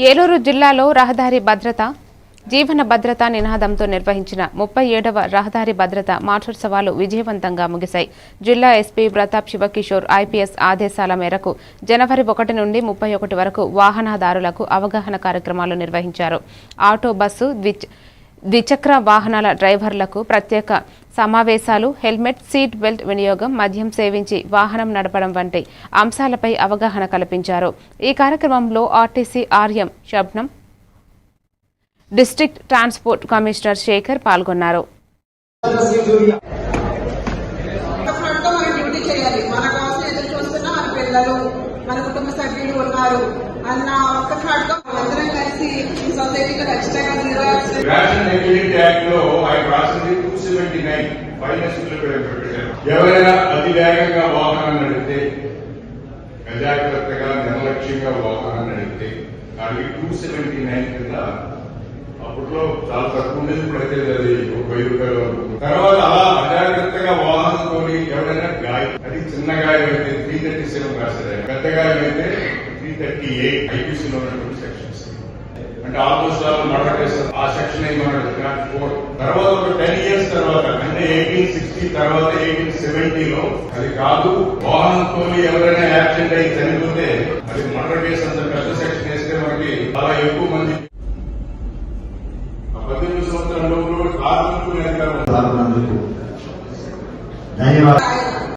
ఏలూరు జిల్లాలో రహదారి భద్రత జీవన భద్రత నినాదంతో నిర్వహించిన 37వ రహదారి భద్రత మాసోత్సవాలు విజయవంతంగా ముగిశాయి. జిల్లా ఎస్పీ ప్రతాప్ శివకిషోర్ ఐపీఎస్ ఆదేశాల మేరకు జనవరి 1 నుండి 31 వరకు వాహనదారులకు అవగాహన కార్యక్రమాలు నిర్వహించారు. ఆటో, బస్సు, ద్విచక్ర వాహనాల డ్రైవర్లకు ప్రత్యేక సమావేశాలు, హెల్మెట్, సీట్ బెల్ట్ వినియోగం, మద్యం సేవించి వాహనం నడపడం వంటి అంశాలపై అవగాహన కల్పించారు. ఈ కార్యక్రమంలో RTC RM Shabnam, district transport commissioner Shekhar పాల్గొన్నారు. మన కుటుంబ సభ్యులు ఉన్నారు అన్న ఒక్క థాట్తో అందరం కలిసి ఈ సొసైటీలో ఖచ్చితంగా ఎవరైనా అతి వేగంగా వాహనం నడిపితే, అజాగ్రత్తగా నిర్లక్ష్యంగా వాహనం నడిపితే వారికి 279 కింద అప్పట్లో చాలా తక్కువ ఉండేది. ఇప్పుడైతే అది ₹1000. తర్వాత అలా అజాగ్రత్తగా వాహనంతో ఎవరైనా గాయం, అది చిన్న గాయం అయితే 337 రాశారు, పెద్ద గాయం అయితే 338 ఐపీసీలో ఉన్నటువంటి సెక్షన్స్. అంటే ఆల్మోస్ట్ మర్డర్ కేసు ఆ సెక్షన్ ఏమన్నాడు 4. తర్వాత ఒక 10 years తర్వాత, అంటే 1860 తర్వాత 1870లో అది కాదు, వాహనంతో ఎవరైనా యాక్సిడెంట్ అయి చనిపోతే అది మర్డర్ కేసు అంత పెద్ద సెక్షన్ వేస్తే మనకి చాలా ఎక్కువ మంది 18 సంవత్సరాల లోపల కార్మికులు ధన్యవాదాలు.